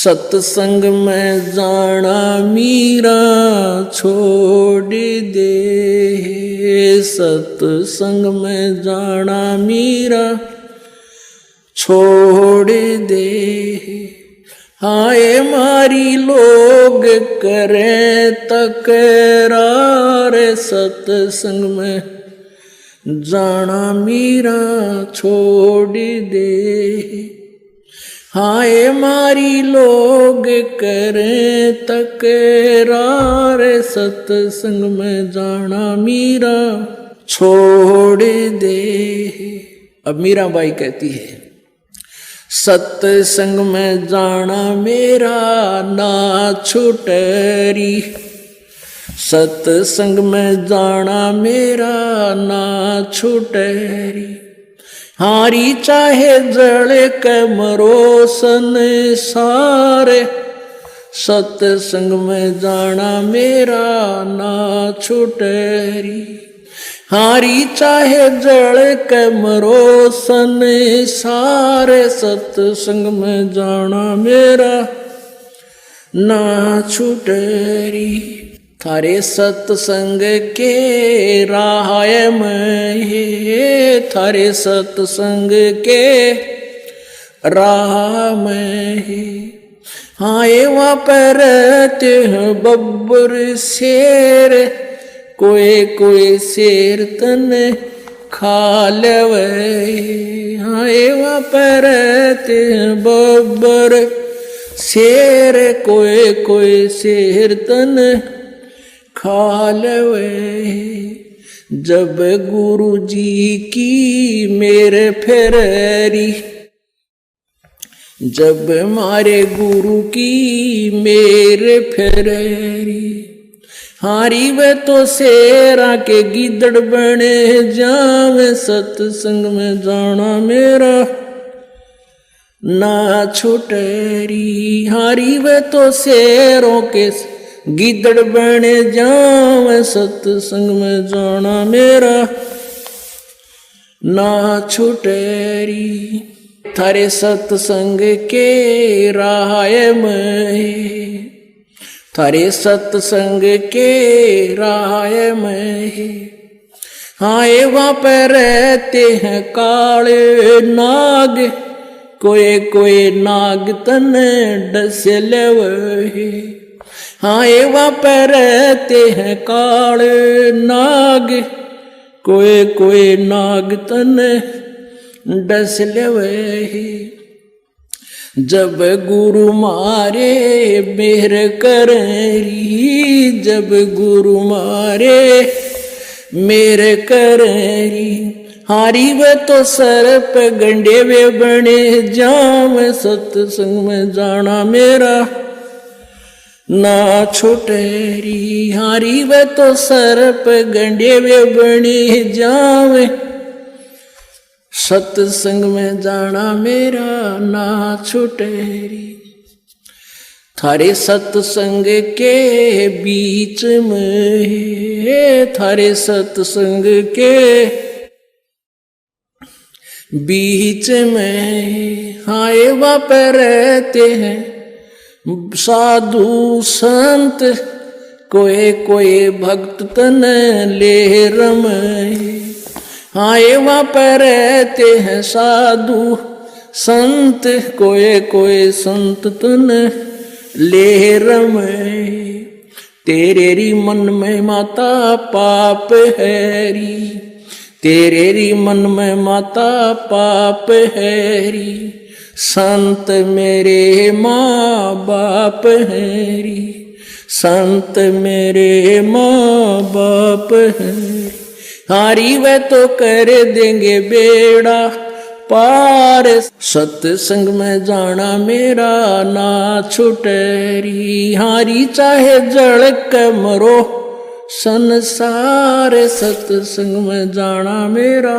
सत्संग में जाना मीरा छोड़ दे, सत्संग में जाना मीरा छोड़ दे। हाय मारी लोग करें तकरार, सत्संग में जाना मीरा छोड़ दे। हाय मारी लोग करें तकरार, सत्संग में जाना मीरा छोड़ दे। अब मीराबाई कहती है, सत्संग में जाना मेरा ना छुटरी, सत्संग में जाना मेरा ना छुटरी। हारी चाहे जड़ के मरो संसारे, सत्संग में जाना मेरा ना छुटरी। हारी चाहे जड़ के मरो संसारे, सत्संग में जाना मेरा ना छुटरी। थारे सत्संग के राह में, थारे सत्संग के राह में। हाय वहाँ पर रहते हैं बब्बर शेर, कोई कोई शेर तने खा लेवे। हाय वहाँ पर रहते हैं बब्बर शेर, कोई कोई शेर तने खा लेवे। जब गुरु जी की मेरे फेरी, जब मारे गुरु की मेरे फेरी। हारी वे तो शेरा के गिदड़ बने जावे, सत्संग में जाना मेरा ना छुटरी। हारी वे तो शेरों के गिदड़ बने जावे, सत्संग में जाना मेरा ना छुटरी। थारे सत्संग के राह में, थारे सत्संग के राह में। हाय वहाँ पर रहते हैं काले नाग, कोई कोई नाग तने डस लेवे। हाय वहाँ पर रहते हैं काले नाग, कोई कोई नाग तने डस लेवे। जब गुरु मारे मेहर करेरी, जब गुरु मारे मेहर करेरी। हारी वे तो सर पे गंडे वे बने जाम, सत्संग में जाना मेरा ना छुटरी। हारी वे तो सर पे गंडे वे बने जावे, सत्संग में जाना मेरा ना छुटरी। थारे सत्संग के बीच में, थारे सत्संग के बीच में। हाय वहाँ पर रहते हैं साधु संत, कोई कोई भक्त तन ले रमे। हाय वहाँ पर रहते हैं साधु संत, कोई कोई संत तन ले रमे। तेरे री मन में माता पाप हैरी, तेरे री मन में माता पाप हैरी। संत मेरे माँ बाप हैरी, संत मेरे माँ बाप हैरी। हारी वे तो कर देंगे बेड़ा पार, सत्संग में जाना मेरा ना छुटरी। हारी चाहे जड़ के मरो संसार, सत्संग में जाना मेरा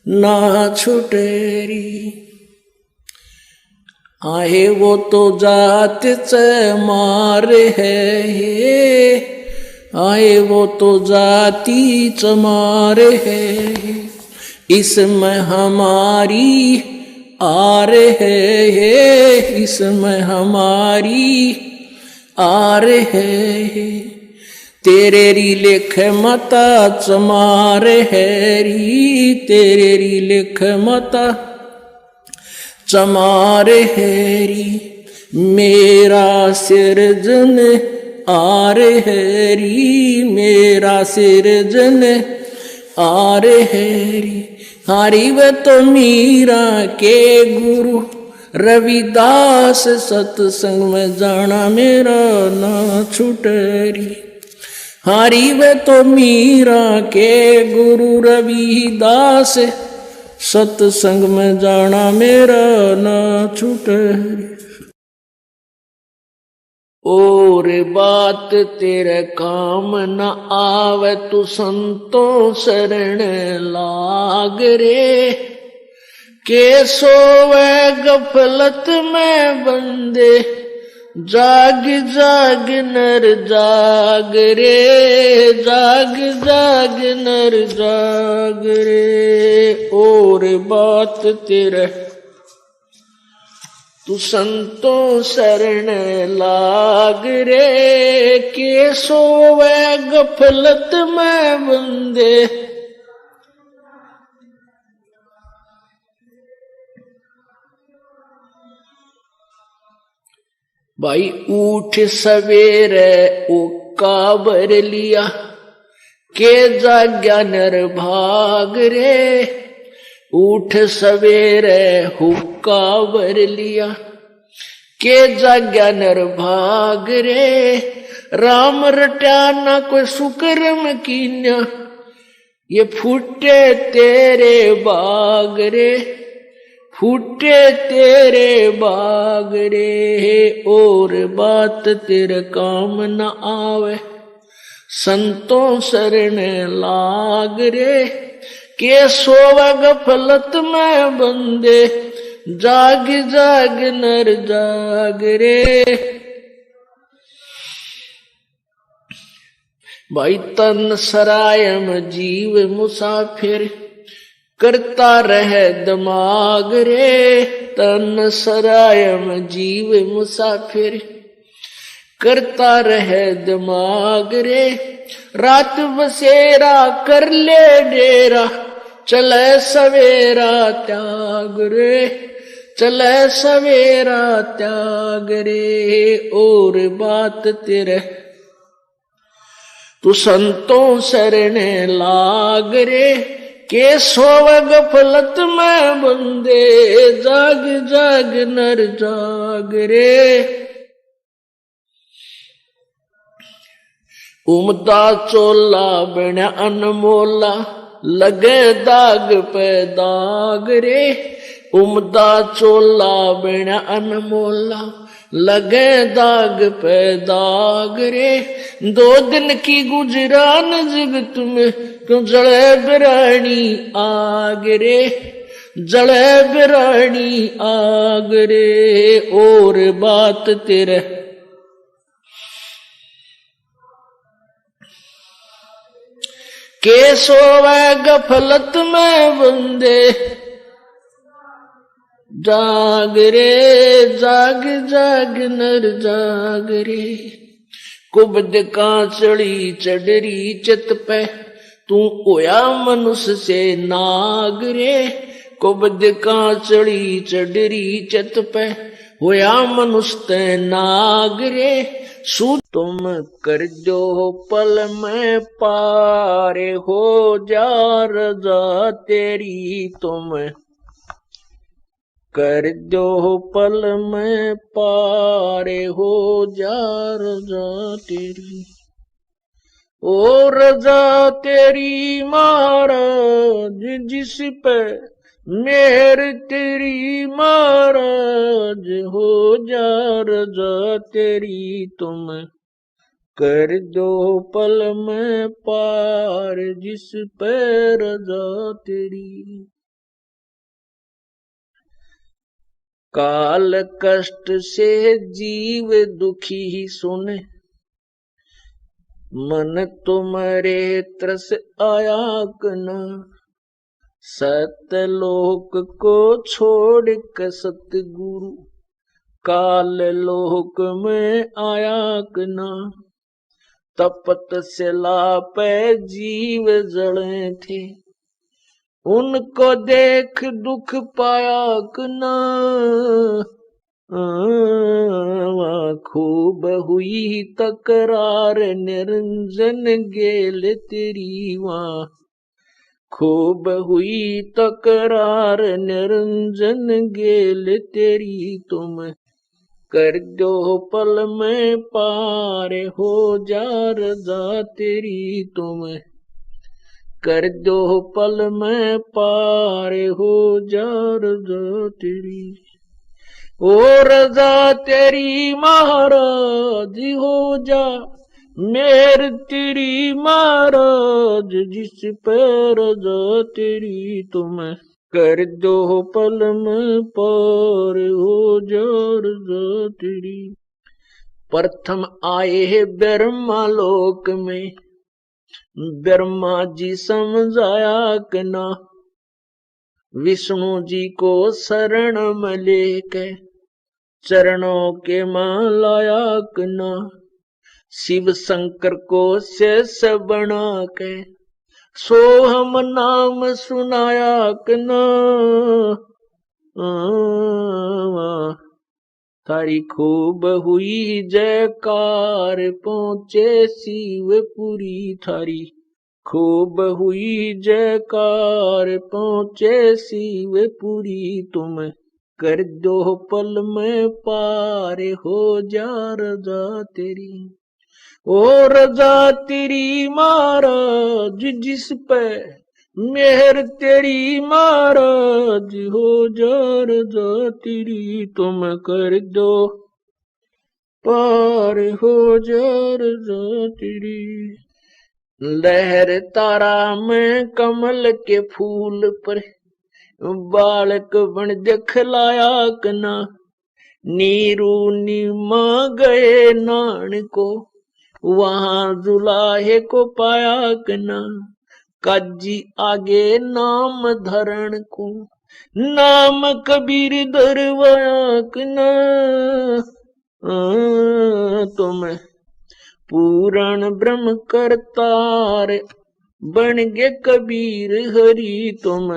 ना छुटरी। आहे वो तो जात से मार है, आए वो तो जाति चमार है। इसमें हमारी आ रहे है, इसमें हमारी आ रहे है। तेरे री लेख मता चमार है री, तेरे री लेख मता चमार है री। मेरा सिरजन आर है री, मेरा सिरजन आर है री। हरि व तो मीरा के गुरु रविदास, सत्संग में जाना मेरा ना छूटरी। हरि व तो मीरा के गुरु रविदास, सत्संग में जाना मेरा ना छूटरी। और बात तेरे काम न आवे, तू संतों शरण लाग रे। के सोवे गफलत में बंदे, जाग जाग नर जाग रे, जाग जाग नर जाग रे। और बात तेरे तू संतों शरण लाग रे। के सोवे गफलत में बंदे, भाई उठ सवेरे उक्का भर लिया, के जाग्या नर भाग रे। उठ सवेरे हुक्का भर लिया, के जाग्या नर भाग रे। राम रटा ना कोई सुकर्म कीन्या, ये फूटे तेरे बाग रे, फूटे तेरे बाग रे। और बात तेरे काम न आवे, संतों शरण लाग रे। के सोवा गफलत में बंदे, जाग जाग नर जाग रे। भाई तन सरायम जीव मुसाफिर, करता रहे दिमाग रे। तन सरायम जीव मुसाफिर, करता रहे दिमाग रे। रात बसेरा कर ले डेरा, चले सवेरा त्याग रे, चले सवेरा त्याग रे। और बात तेरे तू संतों शरण लाग रे। के सोव गफलत में बंदे, जाग जाग नर जाग रे। उमदा चोला बना अनमोला, लगे दाग पे दाग रे। उमदा चोला बना अनमोला, लगे दाग पे दाग रे। 2 दिन की गुजरान जगत में, क्यों जड़े बिरानी आग रे, जड़े बिरानी आग रे। और बात तेरे के सोवे गफलत में बंदे, जाग रे, जाग जाग नर जाग रे। कुबद का चढ़ी चढ़री चित पे, तू होया मनुष्य से नाग रे। कुबद का चढ़ी चढ़री चित पे, होया मनुष्य ते नाग रे। सू तुम कर दो पल में पारे, हो जा रजा तेरी तुम कर दो पल में पारे, हो जा रजा तेरी। ओ रजा तेरी महाराज, जिस पे मेहर तेरी महाराज, हो जा रजा तेरी तुम कर दो पल में पार, जिस पे रजा तेरी। काल कष्ट से जीव दुखी ही सुने, मन तुम्हारे तरस आया कना। सतलोक को छोड़ के सतगुरु काल लोक में आया कना। तपतशिला पे जीव जड़े थे, उनको देख दुख पाया कना। खूब हुई तकरार निरंजन गेल तेरी वहाँ। खूब हुई तकरार निरंजन गेल तेरी तुम। कर दो पल में पार हो जा रजा तेरी तुम। कर दो पल में पार हो जा रजा तेरी। ओ रजा तेरी महाराज हो जा, मेर तेरी महाराज जिस पे रजा तेरी तुम। कर दो पल में पार हो जा रजा तेरी। प्रथम आए है ब्रह्मा लोक में, ब्रह्मा जी समझाया कना। विष्णु जी को शरण में लेके चरणों के मां लाया कना। शिव शंकर को शेष बना के सोहम नाम सुनाया कना। थारी खूब हुई जयकार पहुंचे शिवपुरी थारी। खूब हुई जयकार पहुंचे शिवपुरी तुम। कर दो पल में पार हो जा रजा तेरी। ओ रजा तेरी महाराज जिस पे मेहर तेरी महाराज हो जा रजा तेरी तुम। कर दो पार हो जा रजा तेरी। लहर तारा में कमल के फूल पर बालक बन दिखलाया कना। नीरू नीमा गए नान को वहां जुलाहे को पाया कना। काजी आगे नाम धरण को नाम कबीर दरवाया कना। तुम पूरण ब्रह्म करतार बन गे कबीर हरि तुम।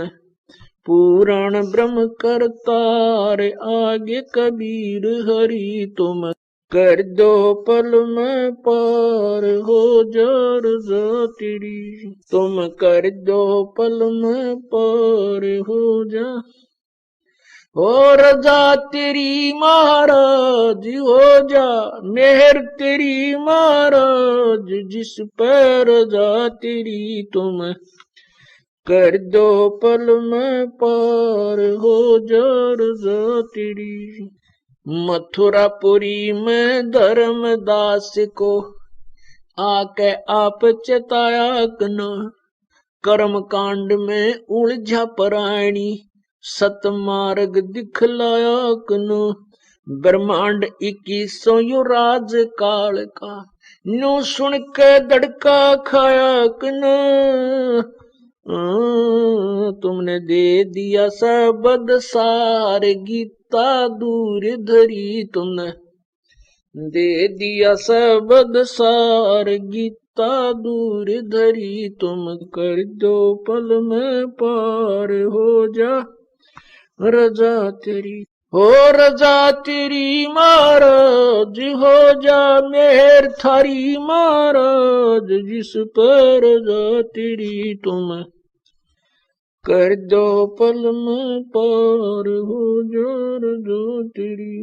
पूरण ब्रह्म करतार आगे कबीर हरि तुम। कर दो पल में पार हो जा रजा तेरी। तुम कर दो पल में पार हो जा। हो रजा तेरी महाराज हो जा, मेहर तेरी महाराज जिस पर रजा तेरी तुम। कर दो पल में पार हो जा रजा तेरी। मथुरापुरी में धर्मदास को आके आप चेताया कना। कर्म कांड में उलझा प्राणी सतमार्ग दिखलाया कना। ब्रह्मांड 2100 युराज काल का न्यू सुन के दड़का खाया कना। तुमने दे दिया सबद सार गीता दूर धरी तुमने। दे दिया सबद सार गीता दूर धरी तुम। कर दो पल में पार हो जा रजा तेरी। हो रजा तेरी महाराज हो जा, मेहर थारी महाराज जिस पर रजा तेरी तुम। कर दो पल में पार हो जा रजा तेरी।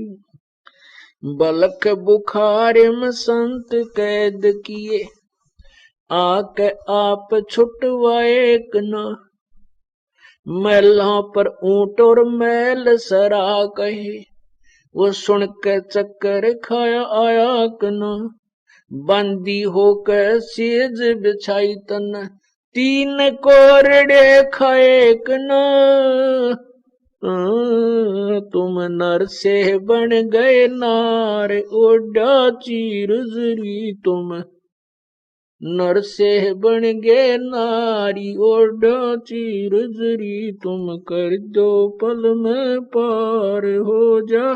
बलक बुखार में संत कैद किए आके आप छुटवाए कना। मैलों पर ऊंट और मैल सरा कहे वो सुन के चक्कर खाया आया कना। बंदी होकर सेज बिछाई तन तीन कोरड़े खाए कना। तुम नर से बन गए नार ओडा चीर जरी तुम। नर से बन गे नारी और डाची रजरी, तुम कर दो पल में पार हो जा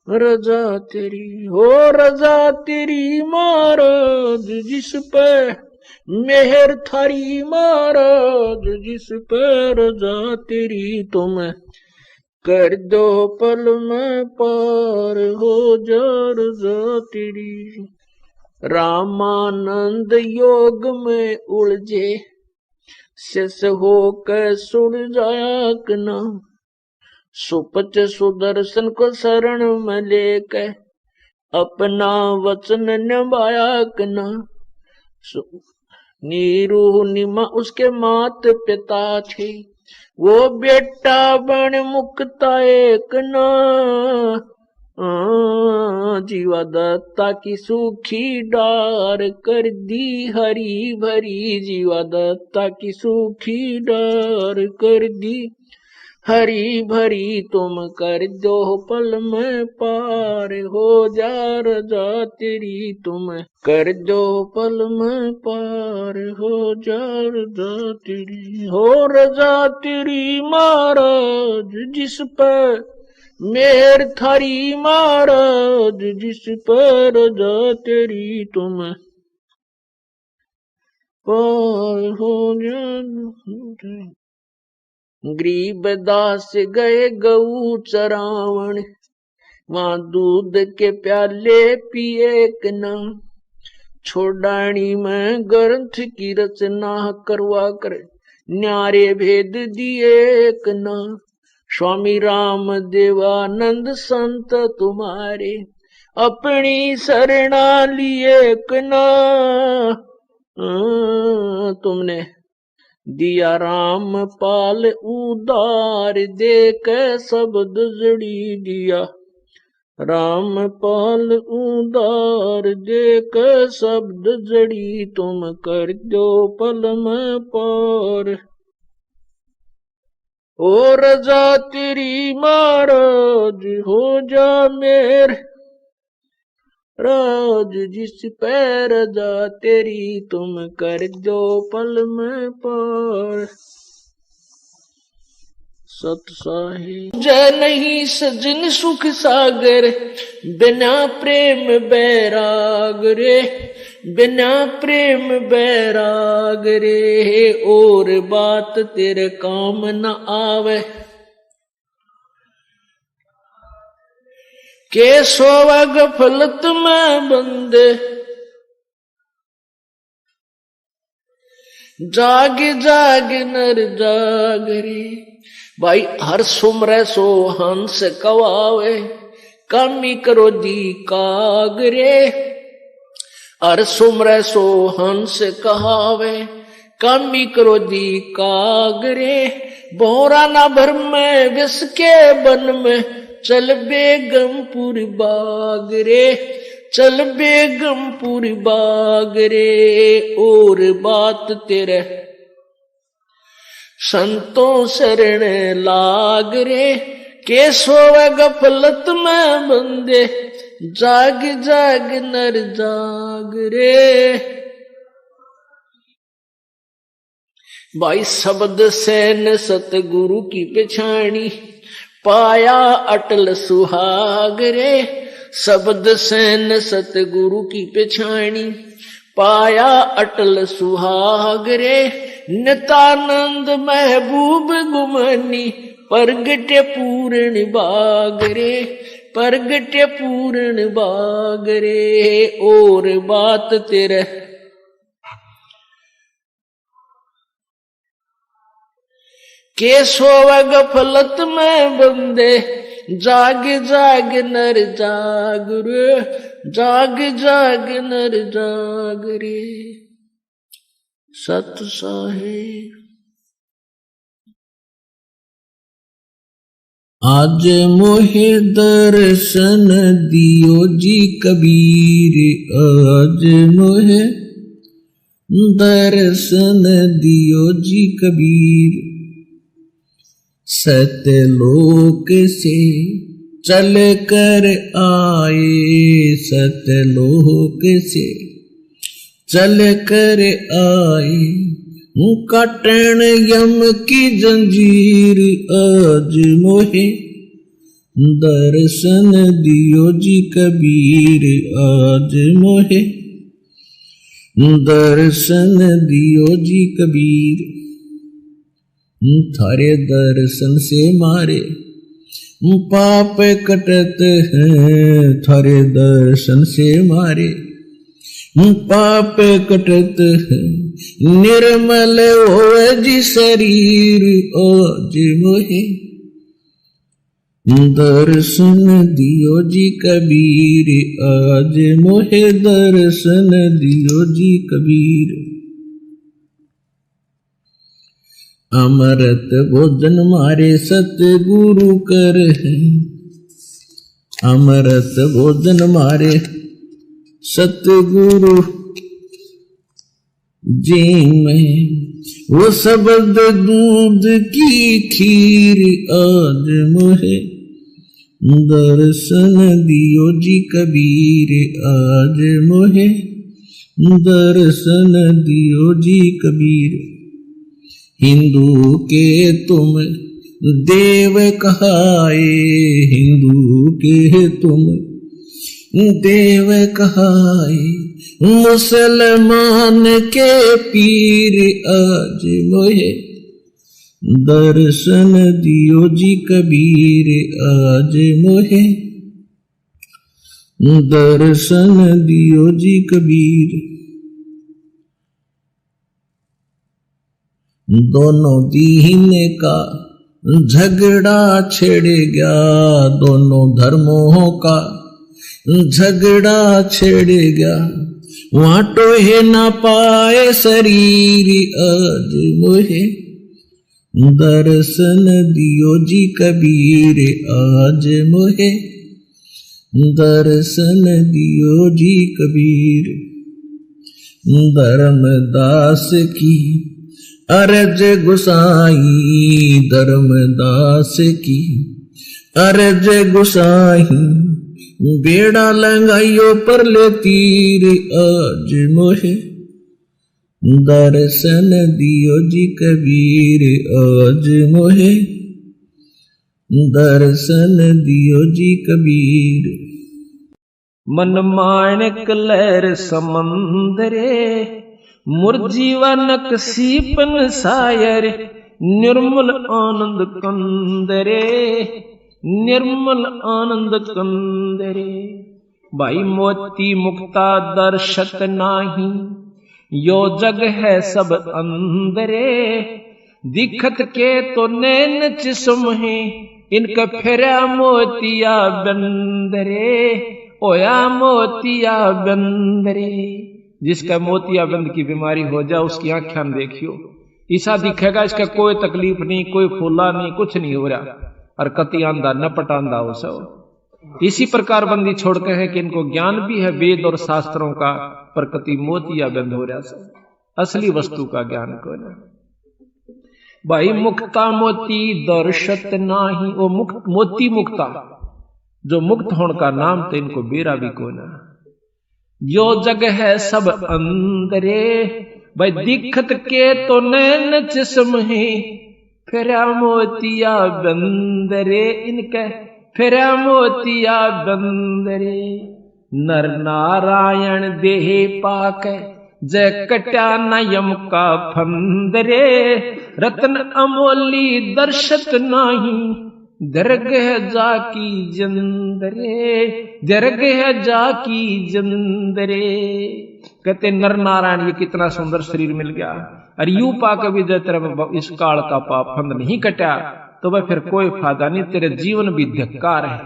रजा तेरी, हो रजा तेरी महाराज जिस पे मेहर थारी, महाराज जिस पे रजा तेरी, तुम कर दो पल में पार हो जा रजा तेरी। रामानंद योग में उलझे शेष होकर सुड़ जाया कना, सुपच सुदर्शन को शरण में लेकर अपना वचन निभाया कना। नीरू निमा उसके मात पिता थे, वो बेटा बन मुक्ता एक ना। जीवा दत्ता की सूखी डार कर दी हरी भरी, जीवा दत्ता की सूखी डार कर दी हरी भरी, तुम कर दो पल में पार हो जा रजा तेरी, तुम कर दो पल में पार हो जा रजा तेरी, हो रजा तेरी महाराज जिस पर मेहर थारी, महाराज जिस पर रजा तेरी, तुम पार हो जा। गरीब दास गए गऊ चरावण, वहां दूध के प्याले पिए कना, छोड़ानी में ग्रंथ की रचना करवा कर न्यारे भेद दिए कना। स्वामी राम देवानंद संत तुम्हारे अपनी शरणा लिए कना, तुमने दिया राम पाल उदार दे के शब्द जड़ी दिया, राम पाल उदार दे के शब्द जड़ी, तुम कर दो पल में पार ओ रजा तेरी, महाराज हो जा मेर राज जिस पैर रजा तेरी, तुम कर दो पल में पार। सत साहिब जय नहीं सजन सुख सागर, बिना प्रेम बैराग रे, बिना प्रेम बैराग रे, और बात तेरे काम न आवे, के सोवा गफलत में बंदे, जाग जाग नर जाग रे। भाई हर सुमरे सो हंस कवावे, कामी करो दी कागरे, हर सुमरे सो हंस कहावे, कामी करो दी कागरे। बोरा ना भर में विष के बन में, चल बेगमपुर बाग रे, चल बेगमपुर बाग रे, और बात तेरे संतों शरण लाग रे, के सोवे गफलत में बंदे, जाग जाग नर जाग रे। भाई शब्द से न सतगुरु की पछाणी, पाया अटल सुहाग रे, शब्द से न सतगुरु की पछाणी, पाया अटल सुहाग रे। नितानंद महबूब गुमानी, परगटे पूर्ण बाग रे, परगटे पूर्ण बाग रे, और बात तेरे के सोवा गफलत में बंदे, जाग जाग नर जाग रे, जाग जाग नर जाग रे। सत साहिब आज मोहे दर्शन दियो जी कबीर, आज मोहे दर्शन दियो जी कबीर। सतलोक से चल कर आए, सतलोक से चल कर आए काटन यम की जंजीर आज मोहे दर्शन दियो जी कबीर आज मोहे दर्शन दियो जी कबीर थारे दर्शन से मारे पाप कटत हैं थारे दर्शन से मारे पाप कटत है निर्मल होवे जी शरीर आज मोहे दर्शन दियो जी कबीर आज मोहे दर्शन दियो जी कबीर अमृत भोजन मारे सतगुरु कर है अमृत भोजन मारे सतगुरु जी में वो शब्द दूध की खीर आज मोहे दर्शन दियो जी कबीर आज मोहे दर्शन दियो जी कबीर हिंदू के तुम देव कहाए हिंदू के तुम देव कहाए मुसलमान के पीर आज मोहे दर्शन दियो जी कबीर आज मोहे दर्शन दियो जी कबीर दोनों दीन का झगड़ा छिड़ गया दोनों धर्मों का झगड़ा छिड़ गया वहां टोहे ना पाए शरीर आज मोहे दर्शन दियो जी कबीर आज मोहे दर्शन दियो जी कबीर धर्मदास की अरज गुसाई धर्मदास की अरज गुसाई बेड़ा लंगाइयो पर ले तीर आज मोहे दर्शन दियो जी कबीर आज मोहे दर्शन दियो जी कबीर मन माणिक लहर समंदरे मुरजीवनक सीपन सायर निर्मल आनंद कंदरे निर्मल आनंद कंदरे भाई मोती मुक्ता दर्शत नाही यो जग है सब अंदरे दिखत के तो नैन चिस्म है इनका फिरा मोतिया बंदरे ओया मोतिया बंदरे जिसका मोतिया बंद की बीमारी हो जाए उसकी आंखें देखियो ऐसा दिखेगा इसका कोई तकलीफ नहीं कोई फूला नहीं कुछ नहीं हो रहा और कति आंदा न पटांदा हो सब इसी प्रकार बंदी छोड़ के है कि इनको ज्ञान भी है वेद और शास्त्रों का पर कति मोतिया बंद हो रहा सब असली वस्तु का ज्ञान को ना भाई मुक्ता मोती दर्शत नाही वो मुक्त मोती मुक्ता जो मुक्त होने का नाम तो इनको बेरा भी को ना जो जग है सब अंदरे भाई दिखत के तो नैन जिस्म है फिरा मोतिया बंदरे इनके फिरा मोतिया बंदरे नर नारायण देह पाक जय कट्या नयम का फंदरे रत्न अमोली दर्शत नाही दरगह जाकी जंदरे दरगह जाकी जंदरे कहते नर नारायण ये कितना सुंदर शरीर मिल गया और यू पाक भी जय तेरा इस काल का पाप फंद नहीं कटा तो वह फिर कोई फायदा नहीं तेरे जीवन भी धिक्कार है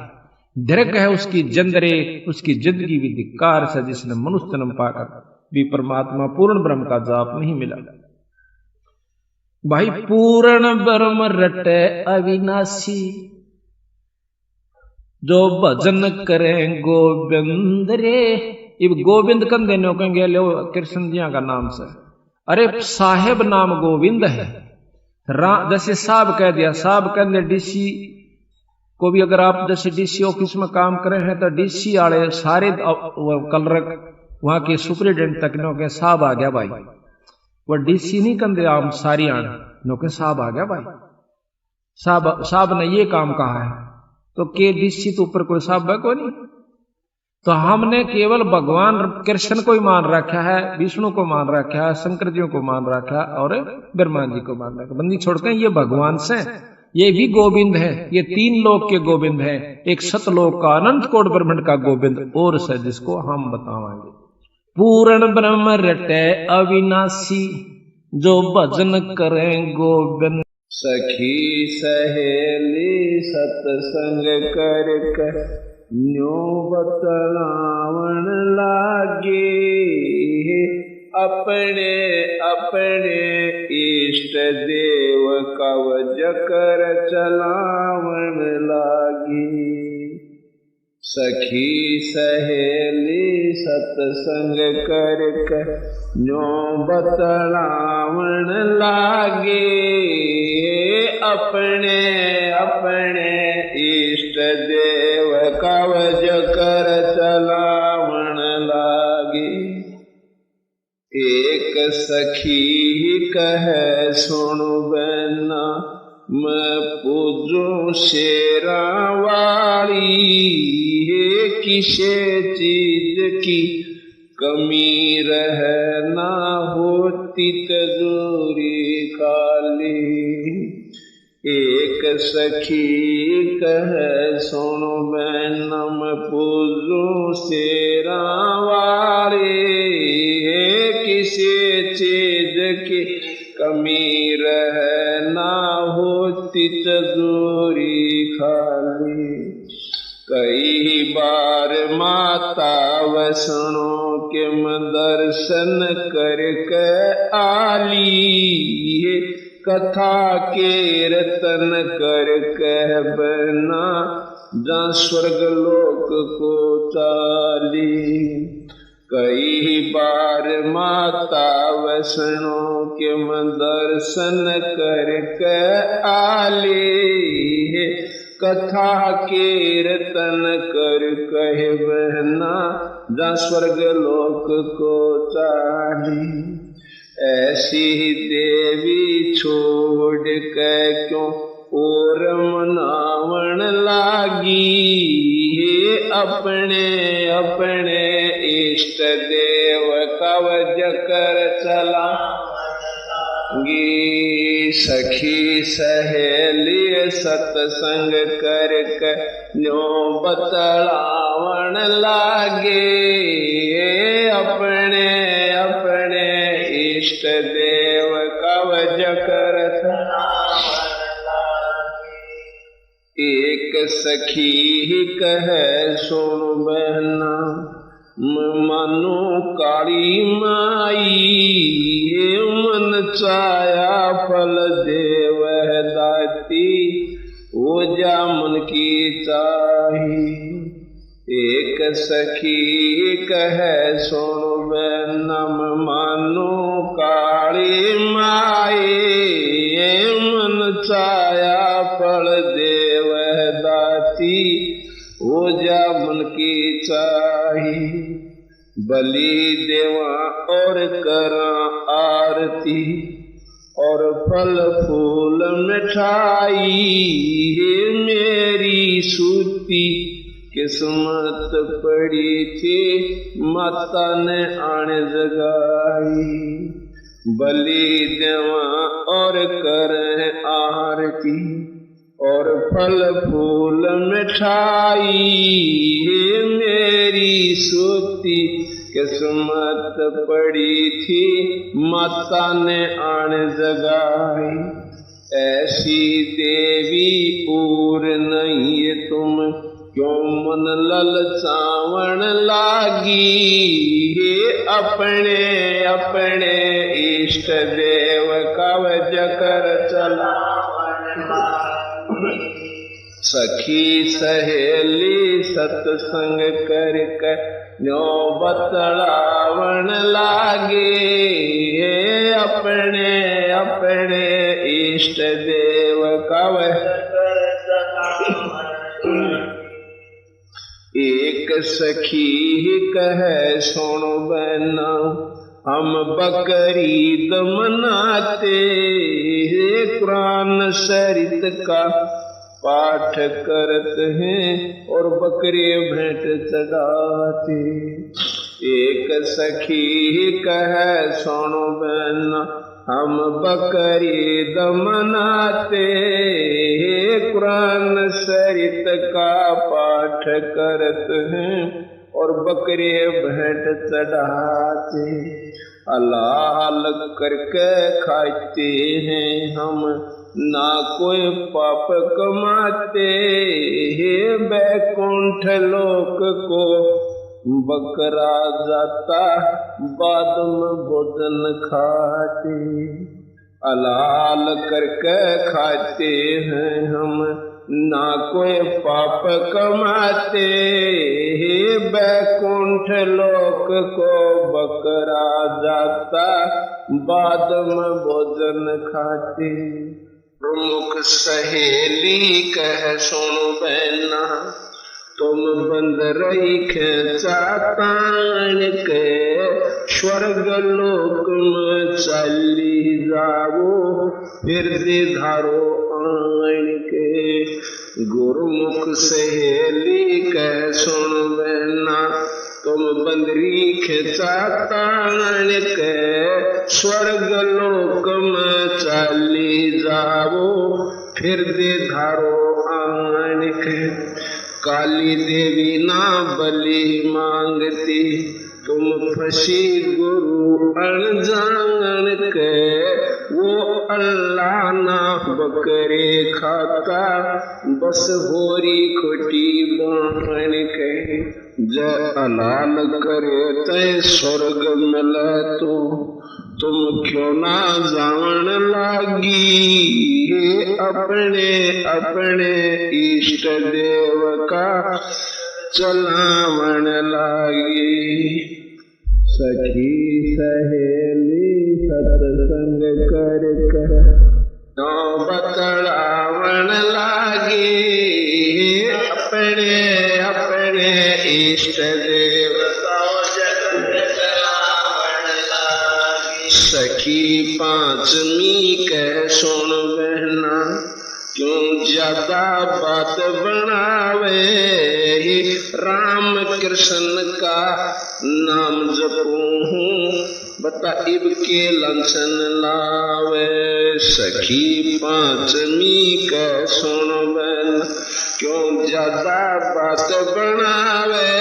दरगह है उसकी जंदरे उसकी जिंदगी भी धिक्कार से जिसने मनुष्य जन्म पाकर भी परमात्मा पूर्ण ब्रह्म का जाप नहीं मिला भाई पूर्ण ब्रह्म रटे अविनाशी जो भजन करें गोविंद रे इब गोविंद कंधे नो कहेंगे लो कृष्ण जिया का नाम से अरे साहेब नाम गोविंद है जैसे साहब कह दिया साहब कहते डीसी को भी अगर आप जैसे डीसी ऑफिस में काम कर रहे हैं तो डीसी वाले सारे कलरक वहां के सुपरिटेंडेंट तक नो के साहब आ गया भाई, वो डीसी नहीं कंदे आम सारी आन नो के साहब आ गया भाई, साहब ने ये काम कहा है, तो के डीसी तो ऊपर कोई साहब है कोई नहीं। तो हमने केवल भगवान कृष्ण को ही मान रखा है, विष्णु को मान रखा है, शंकर जी को मान रखा है और ब्रह्मा जी को मान रखा। बंदी छोड़कर ये भगवान से, ये भी गोविंद है, ये 3 लोक के गोविंद है, एक सतलोक का अनंत कोट ब्रह्मांड का गोविंद और से जिसको हम बतावांगे। पूर्ण ब्रह्म रटे अविनाशी, जो भजन करें गोविंद। सखी सहेली सत्संग कर न्यो बतलावन लागे, अपने अपने इष्ट देव कवच कर चलावन लागे। सखी सहेली सत्संग कर न्यो बतलावन लागे, अपने अपने इष्ट देव कवच कर चलावन लागे। एक सखी कहे सुनु बहना, मैं पूजू शेरा वाली, किसे चीज की कमी रह ना होती तजूरी खाली। एक सखी कहे सुनो बैनम पूजू शेरा वाली, किसी चीज की कमी रह ना होती तजूरी खाली। कई बार माता वैष्णो के दर्शन करके आली, कथा कीर्तन कर कह बना जा स्वर्ग लोक को चाली। कई बार माता वैष्णो के दर्शन कर कह आली, कथा कीर्तन कर कहे बहना जा स्वर्ग लोक को चाली। ऐसी देवी छोड़ के क्यों और मनावन लागी, अपने अपने इष्ट देव कवच कर चलागी। सखी सहेली सत्संग कर न्यो बतलावन लागे, अपने अपने इष्ट देव कवच कर चलावन लागे। एक सखी कहे सुन बहना, मनो काली माई, मन चाया फल देव दाती, ओजा मन की चाही। एक सखी कहे सुन बैनम, मानो काली माई, मन चाया फल देव दाती, ओजा मन की चाही। बलि देवा और करा आरती, और फल फूल मिठाई, मेरी सूती किस्मत पड़ी थी माता ने आन जगाई। बलि देवा और करें आरती, और फल फूल मिठाई, मेरी सूती किस्मत पड़ी थी माता ने आन जगाई। ऐसी देवी और नहीं तुम क्यों मन ललचावन लागी, अपने अपने इष्ट देव कवच कर चलावन लागी। सखी सहेली सत्संग कर न्यो बतलावन लागे, अपने अपने इष्ट देव कवच कर चलावन। एक सखी कहे सुनो बहना हम बकरीद मनाते, कुरान शरीत का पाठ करत हैं और बकरे भेंट चढ़ाते। एक सखी कहे सुनो बहना हम बकरीद मनाते, कुरान शरीत का पाठ करत हैं और बकरे भेंट चढ़ाते। हलाल करके खाते हैं हम ना कोई पाप कमाते, बैकुंठ लोक को बकरा जाता बाद में भोजन खाते। हलाल करके खाते हैं हम ना कोई पाप कमाते, बैकुंठ लोक को बकरा जाता बाद में भोजन खाते। प्रमुख सहेली कह सुनो बहना तुम बंद रही खेचा तान के, स्वर्ग लोक में चली जाओ फिर धारो आन के। गुरुमुख सहेली कह सुन बहना तुम बंदरी खेचा तान के, स्वर्ग लोक में चली जाओ फिर धारो आन के। काली देवी ना बलि मांगती तुम फंसी गुरु अनजान के, वो अल्लाह ना बकरे खाता बस होरी खोटी बान के। जय हलाल करे तय स्वर्ग मिले तो तुम क्यों ना जावन लागी, अपने अपने इष्ट देव का चलावन लागी। सखी सहेली सत्संग कर कर बतलावन लागी, अपने अपने इष्ट देव का चलावन लागी। सखी पांचवी कह सुन बहना क्यों ज्यादा बात बनावे, राम कृष्ण का नाम जपूं बता इब के लंचन लावे। सखी पांचवी कह सुन बहना क्यों ज्यादा बात बनावे,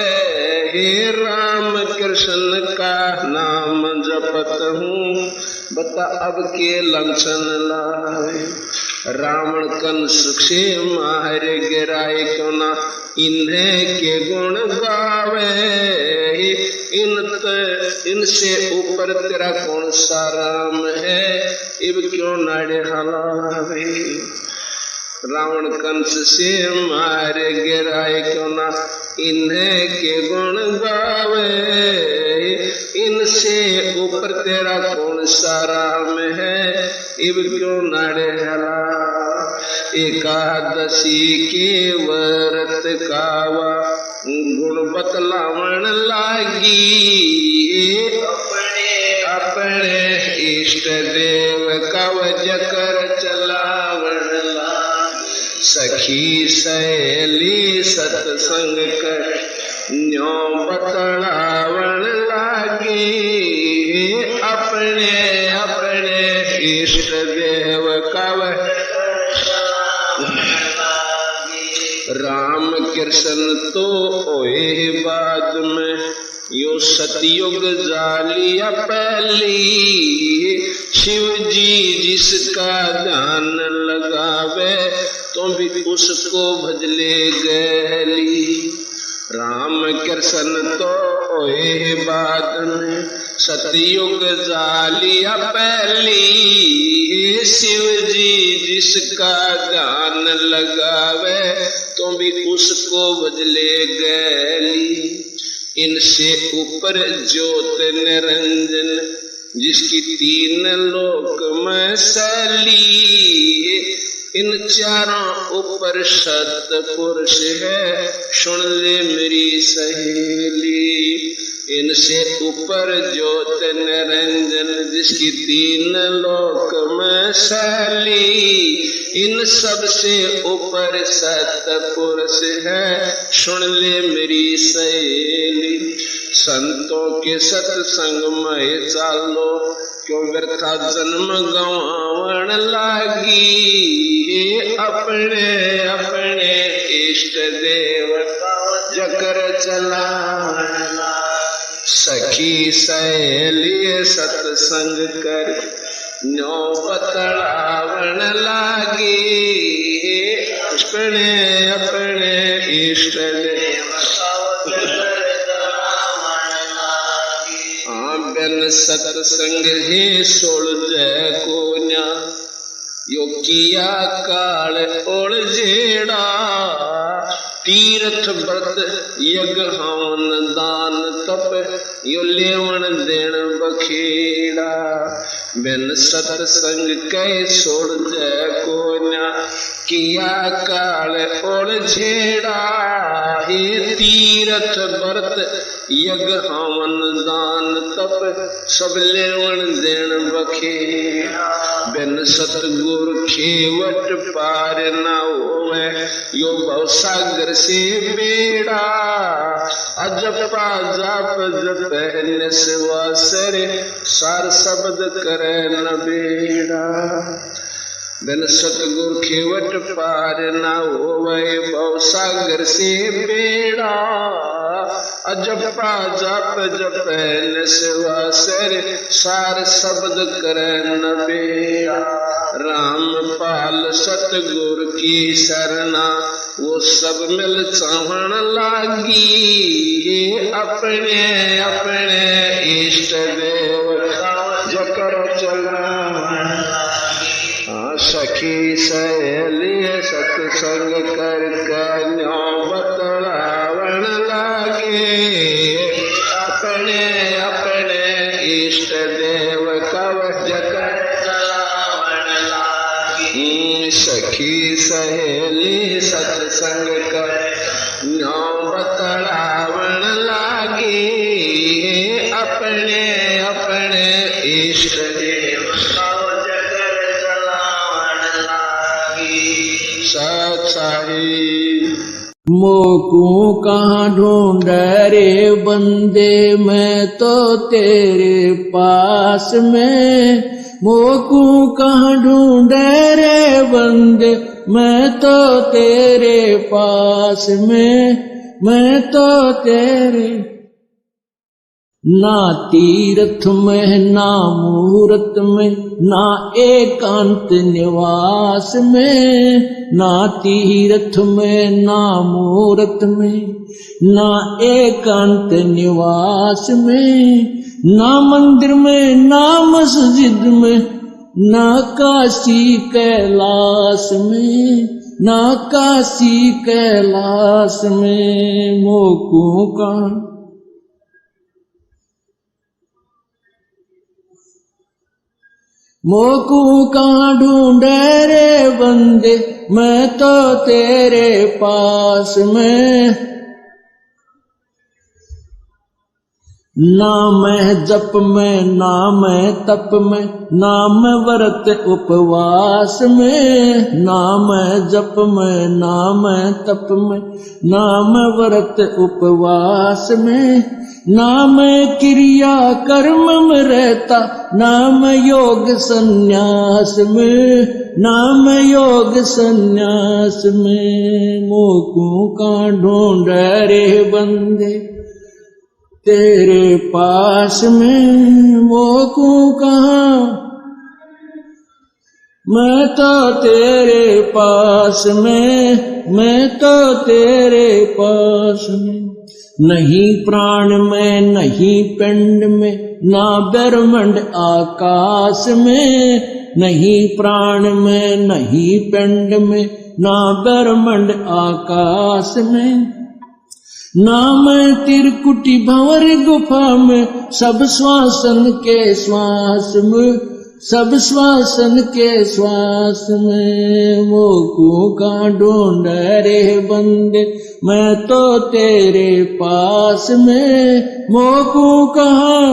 राम कृष्ण का नाम जपत हूँ बता अब के लंचन लावे। रावण कंस से मार गिराए क्यों ना इन्हें के गुण गावे, इनसे ऊपर तेरा कौन सा राम है इब क्यों नाड़े हलावे। रावण कंस से मार गिराए क्यों ना इन्हें के गुण गावे, इनसे ऊपर तेरा कौन सा राम है इब क्यों नाड़े हला। एकादशी के व्रत कावा गुण बतलावन लागी, अपने अपने इष्ट देव कवच कर चलावन लागी। सखी सहेली सत्संग कर न्यो बतलावन लागी, अपने अपने इष्ट देव कवच। राम कृष्ण तो ओए बाद में यो सतयुग जालिया पहली, शिव जी जिसका ध्यान लगावे तो भी उसको भजले गली। राम कृष्ण तो ओए बाद में सतयुग जालिया पहली, शिव जी जिसका ध्यान लगावे तो भी उसको बदले गली। इनसे ऊपर ज्योत निरंजन जिसकी तीन लोक में सैली, इन चारों ऊपर सतपुरुष है, सुन ले मेरी सहेली। इनसे ऊपर ज्योत निरंजन, जिसकी तीन लोक में शैली। इन सबसे ऊपर सतपुरुष है, सुन ले मेरी सहेली। संतों के सत्संग में चालो, क्यों व्यर्था जन्म गंवावन लागी। अपने अपने इष्ट देवता जकर चलावन। सखी सहेली सत्संग कर, न्यो बतलावन लागी। अपने अपने इष्ट बिन सत्संग ही सोल जय कोन्या। यो किया काल ओल जेड़ा, तीर्थ व्रत यज्ञ हवन दान तप, यो लेवन देन बखेड़ा। बिन सत्संग कै सोल जय कोन्या, किया काल ओल झेड़ा। हे तीर्थ व्रत यज्ञ हवन दान तप, सब लेवन देन बखेड़ा। बिन सतगुर खेवट पार न होवे, यो भवसागर से बेड़ा। अजपा जाप जप निस्वासरे, सार शब्द करे न बेड़ा। बिन सतगुर खेवट पार न होवे, भवसागर से बेड़ा। अजपा जाप जप निस्वासरे, सार शब्द करे न बेड़ा। रामपाल सतगुर की शरणा, वो सब मिल चाहण लागी। अपने अपने इष्ट देवता जकर चलावन। सखी सहेली सत्संग कर न्यो बतलावन लागे। अपने अपने इष्ट देव कव जकर चलावन लागे। सखी सहेली सत्संग कर न्यो बतलावन लागे। अपने अपने इष्ट देव मोकू कहाँ ढूंढ रे बंदे, मैं तो तेरे पास में। मोकू कहाँ ढूंढ रे बंदे, मैं तो तेरे पास में। मैं तो तेरे ना तीर्थ में ना मूरत में, ना एकांत निवास में। ना तीर्थ में ना मूरत में, ना एकांत निवास में। ना मंदिर में ना मस्जिद में, ना काशी कैलाश में। ना काशी कैलाश में। मोकू का मोकू कहाँ ढूंढे रे बंदे, मैं तो तेरे पास में। ना मैं जप में ना मैं तप में, ना मैं व्रत उपवास में। ना मैं जप में ना मैं तप में, ना मैं व्रत उपवास में। ना मैं क्रिया कर्म में रहता, ना मैं योग संन्यास में। ना मैं योग संन्यास में। मोकू का ढूंढ रे बंदे तेरे पास में। मोकू कहाँ, मैं तो तेरे पास में। मैं तो तेरे पास में। नहीं प्राण में नहीं पिंड में, ना ब्रह्मांड आकाश में। नहीं प्राण में नहीं पिंड में, ना ब्रह्मांड आकाश में। ना मैं त्रिकुटी भंवर गुफा में, सब श्वासन के श्वास में। सब श्वासन के श्वास में मोकू का ढूंढ रे बंदे, मैं तो तेरे पास में मोकू कहाँ,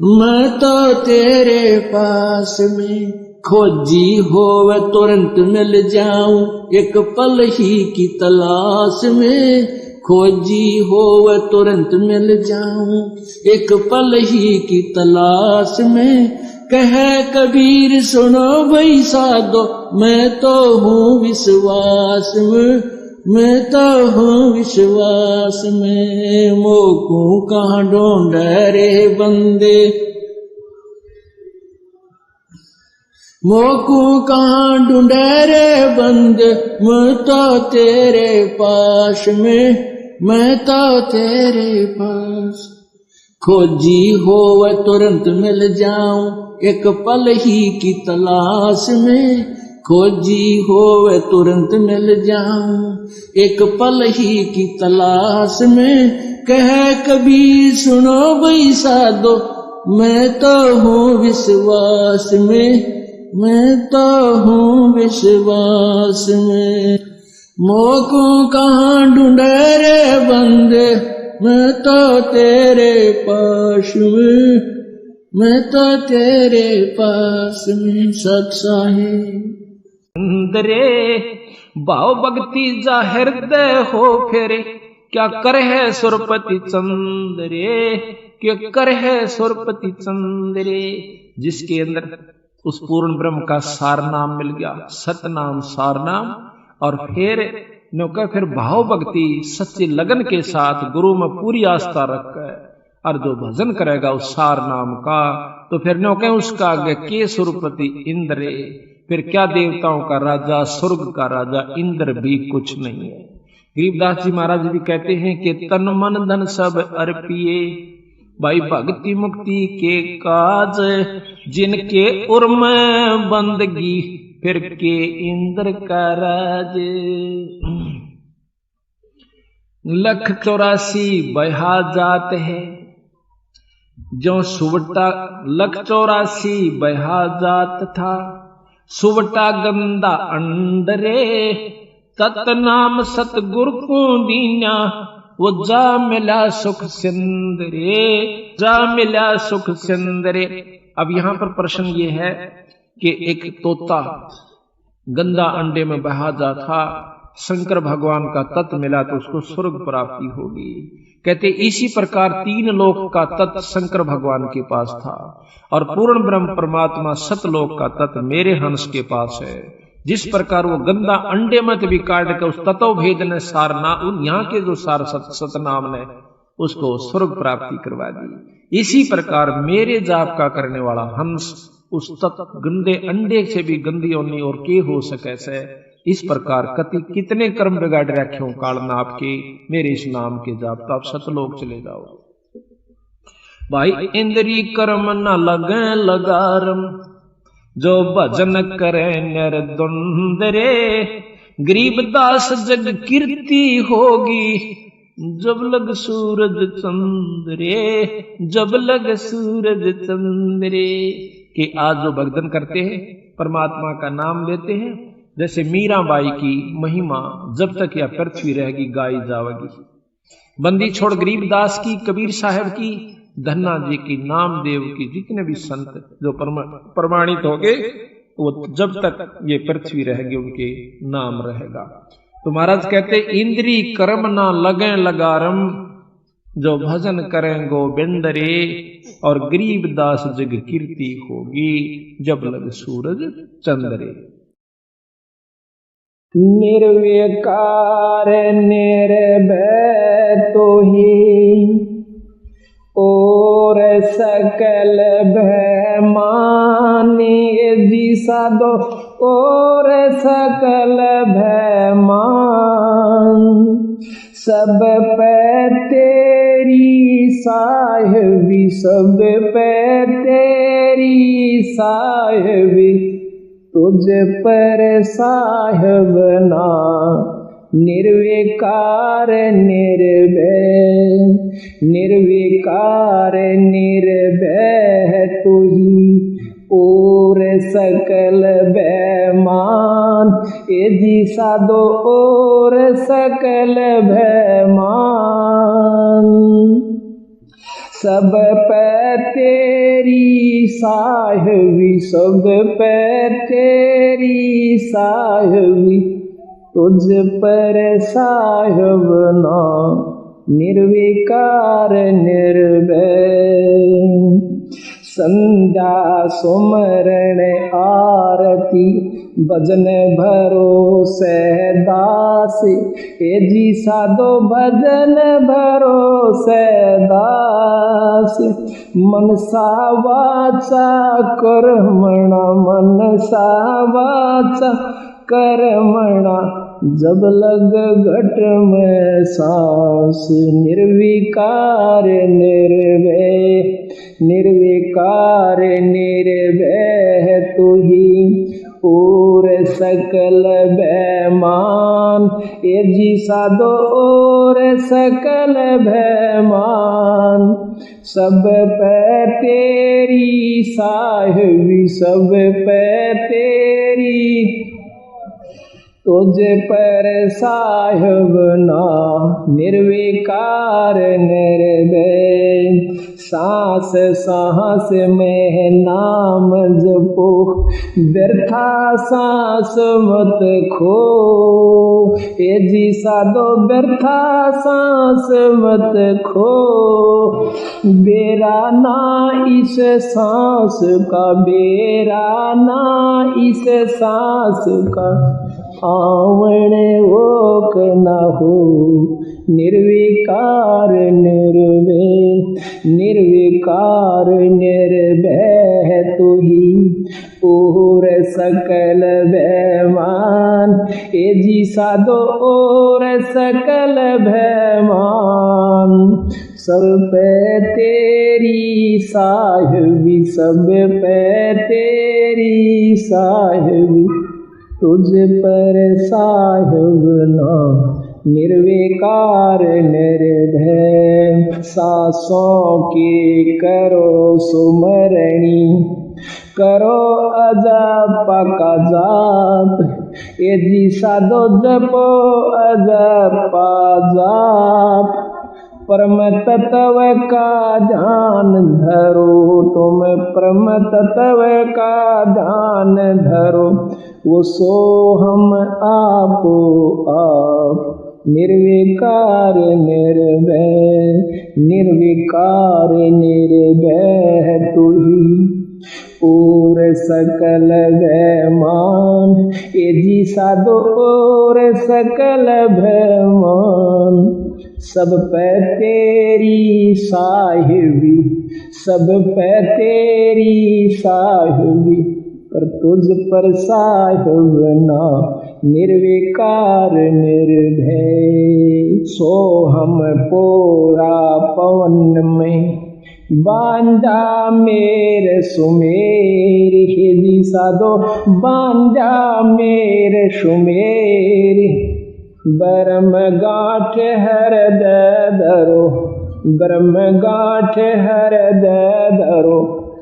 मैं तो तेरे पास में। खोजी होवे तुरंत मिल जाऊं एक पल ही की तलाश में, खोजी होवे तुरंत मिल जाऊं एक पल ही की तलाश में। कहे कबीर सुनो भाई साधो, मैं तो हूँ विश्वास में, मैं तो हूँ विश्वास में। मोकू कहाँ ढूंढ रे बंदे, मोकू कहाँ ढूंढे रे बंदे, मैं तो तेरे पास में, मैं तो तेरे पास। खोजी होवे तुरंत मिल जाऊं एक पल ही की तलाश में, खोजी होवे तुरंत मिल जाऊं एक पल ही की तलाश में। कहे कबीर सुनो भाई साधो, मैं तो हूँ विश्वास में, मैं तो हूँ विश्वास में। मोकू कहाँ ढूंढे रे बंदे, मैं तो तेरे पास में, मैं तो तेरे पास में। सत्साहिब अंदरे भाव भक्ति जा हृदय हो फेरे, क्या कर है सुरपति चंद्रे, क्या कर है सुरपति चंद्रे। जिसके अंदर उस पूर्ण ब्रह्म का सार नाम मिल गया, सत नाम सार नाम, और फिर भाव भक्ति सच्ची लगन के साथ गुरु में पूरी आस्था रखकर और जो भजन करेगा उस सार नाम का, तो फिर न्यों उसका आगे के सुरपति इंद्र, फिर क्या देवताओं का राजा, स्वर्ग का राजा इंद्र भी कुछ नहीं है। गरीबदास जी महाराज भी कहते हैं कि तन मन धन सब अर्पिए, भाई भक्ति मुक्ति के काज, जिनके उर्म बंदगी फिर के इंद्र का राज। 184 बहा जात है जो सुवटा, 184 बहा जात था सुवटा गंदा अंडरे, तत नाम सतगुरु को दीना, वो जा मिला सुख सिंदरे, जा मिला सुख सिंदरे। अब यहां पर प्रश्न ये है कि एक तोता गंदा अंडे में बहा जा था, शंकर भगवान का तत्व मिला तो उसको स्वर्ग प्राप्ति होगी। कहते इसी प्रकार 3 लोक का तत्व शंकर भगवान के पास था, और पूर्ण ब्रह्म परमात्मा सतलोक का तत्व मेरे हंस के पास है। जिस प्रकार वो गंदा अंडे मत भी काट के उस तत्व भेद ने सार ना, उन यहाँ के जो सार सतनाम ने उसको स्वर्ग प्राप्ति करवा दी। इसी प्रकार मेरे जाप का करने वाला हंस उस तत्व गंदे अंडे से भी गंदी होनी और के हो सके से, इस प्रकार कति कितने कर्म बिगाड़ रखे काल नाप के मेरे इस नाम के जाप, तो आप सतलोक चले जाओ। भाई इंद्री कर्म न लगे लगारम, जो भजन करे निर्द्वंद्व, गरीबदास जग कीर्ति होगी, जब लग सूरज चंद्रे, जब लग सूरज चंद्रे। कि आज जो भक्तन करते हैं परमात्मा का नाम लेते हैं, जैसे मीराबाई की महिमा जब तक यह पृथ्वी रहेगी गाई जाएगी। बंदी छोड़ गरीबदास की, कबीर साहब की, धन्ना जी की, नामदेव की, जितने भी संत जो प्रमाणित हो गए, वो जब तक ये पृथ्वी रहेगी उनके नाम रहेगा। तो महाराज कहते इंद्री कर्म ना लगे लगारम, जो भजन करें गोविंद रे, और गरीबदास जग कीर्ति होगी, जब लग सूरज चंद्रे। निर्विकार निर्भय तो ही, और सकल भय माने जी साधो, और सकल भय मान, सब पे तेरी साहिबी, सब पे तेरी साहिबी, तुझ पर साहिब ना, निर्विकार निर्भय। निर्विकार निर्भय तू ही और सकल भयमान, ए जी साधो और सकल भयमान। सब पे तेरी साहवी, सब पे तेरी साहवी, तुझ पर साहब ना निर्विकार निर्भय। संध्या सुमरण आरती भजन भरोसे दास, ए जी साधो भजन भरोसे दास। मनसा वाचा कर्मणा, मनसा वाचा कर्मणा, जब लग घट में सांस। निर्विकार निर्भय, निर्विकार निर्भय तू ही और सकल भयमान, ए जी साधो और सकल भयमान। सब पे तेरी साहवी, सब पे तेरी, तुझ पर साहब ना निर्विकार निर्भय। सांस सांस में नाम जपो, व्यर्था सांस मत खो, ए जी साधो व्यर्था सांस मत खो। बेरा ना इस सांस का, बेरा ना इस सांस का, आवण ओक न हो। निर्विकार निर्भय, निर्विकार निर्भय तू ही और सकल भयमान, ए जी साधो और सकल भयमान। सब पे तेरी साहबी, सब पे तेरी साहबी, तुझ पर साहब ना निर्विकार निर्भय। सांसों की करो सुमरणी, करो अजप का जाप, ए जी साधो जपो अजप जाप। परम तत्व का ध्यान धरो, तुम परम तत्व का ध्यान धरो, वो सो हम आपो आप। निर्विकार निर्भय, निर्विकार निर्भय तू ही और सकल भयमान, ए जी साधो और सकल भयमान। सब पे तेरी साहिबी, सब पे तेरी साहिबी, पर तुझ पर साहिब ना निर्विकार निर्भय। सो हम पोरा पवन में बांधा मेरे सुमेर, हे जी साधो बांधा मेरे सुमेर। ब्रह्म गांठ हृदय धरो, ब्रह्म गांठ हृदय धरो,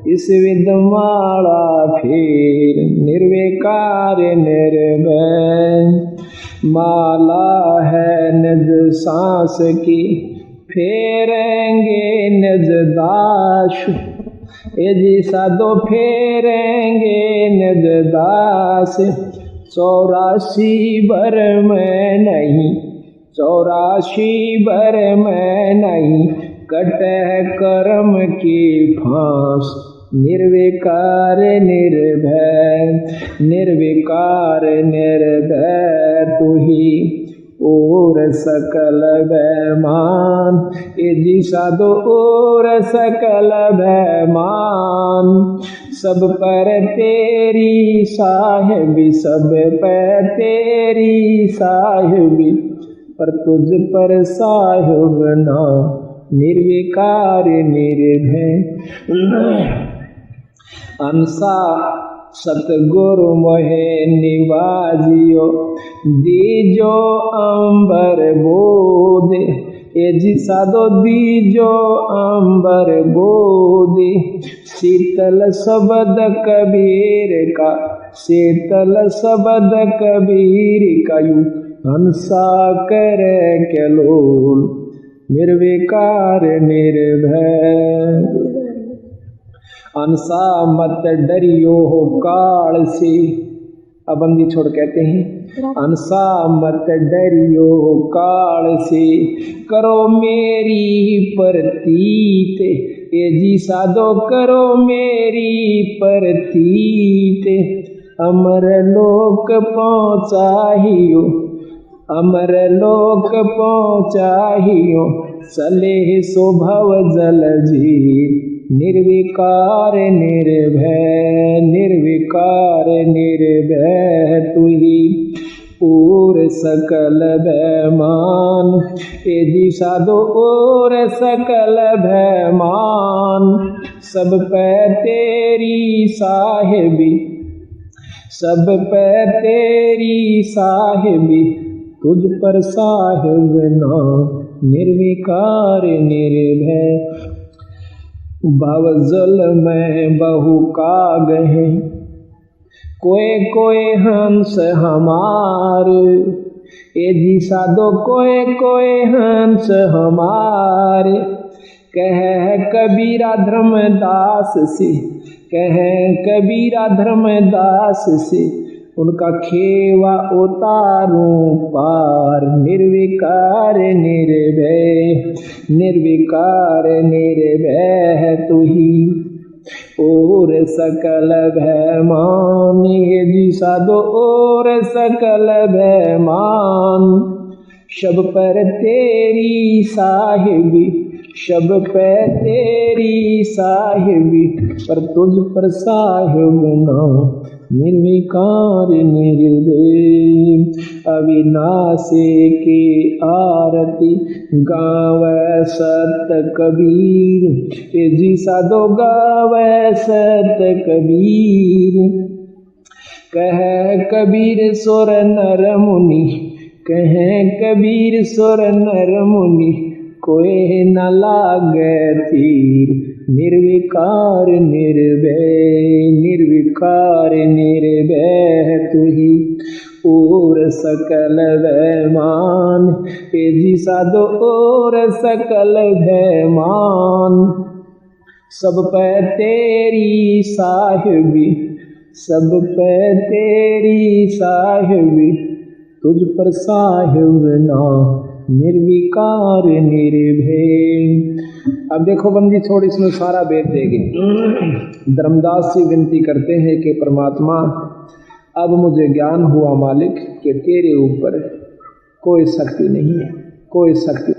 इस विद्यमाला फिर निर्विकार निर्भय। माला है निज सांस की, फेरेंगे निज दास, ए जी साधो फेरेंगे निज दास। 84 भर में नहीं, 84 भर में नहीं, कटे कर्म की फांस। निर्विकार निर्भय, निर्विकार निर्भय तू ही और सकल भयमान, ए जी साधो और सकल भयमान। सब पर तेरी साहिबी, सब पर तेरी साहिबी, पर तुझ पर साहिब ना निर्विकार निर्भय। अंसा सतगुरु मोहे निवाजियो, दीजो अंबर बोध, ए जी साधो दीजो अंबर गोदी, शीतल शब्द कबीर का, शीतल शब्द कबीर का यूं हंसा करे कैलोल, निर्विकार निर्भय। हंसा मत डरियो हो काल से, अब बंदी छोड़ कहते हैं हंसा मत डरियो हो काल से, करो मेरी प्रतीत, ए जी साधो करो मेरी प्रतीत, अमर लोक पहुँचाहियो, अमर लोक पहुँचाहियो, सलेह शोभव जल जी, निर्विकार निर्भय, निर्विकार निर्भय तुही और सकल भयमान, ए जी साधो और सकल भयमान, सब पे तेरी साहिबी, सब पे तेरी साहिबी, तुझ पर साहिब ना, निर्विकार निर्भय। भवजल में बहु काग है, कोई कोई हंस हमार, ए जी साधो कोई कोई हंस हमार, कह कबीरा धर्मदास से, कह कबीरा धर्मदास से, उनका खेवा उतारूं पार, निर्विकार निर्भय, निर्विकार निर्भय तुही और सकल भयमान, हे जी साधो और सकल भयमान, शब पर तेरी साहिबी, शब पे तेरी साहिबी, पर तुझ पर साहिब ना, निर्विकार निर्भय। अविनाशी की आरती गावे सत कबीर, ए जी साधो गावे सत कबीर, कह कबीर सुर नर मुनि, कह कबीर सुर नर मुनि, कोई न लागे तीर, निर्विकार निर्भय, निर्विकार निर्भय तुही और सकल भयमान, ए जी साधो और सकल भयमान, सब पे तेरी साहिबी, सब पे तेरी साहिबी, तुझ पर साहिब ना, निर्विकार निर्भय। अब देखो बंदी छोड़ इसमें सारा वेद देगी। धर्मदास जी विनती करते हैं कि परमात्मा अब मुझे ज्ञान हुआ मालिक कि तेरे ऊपर कोई शक्ति नहीं है, कोई शक्ति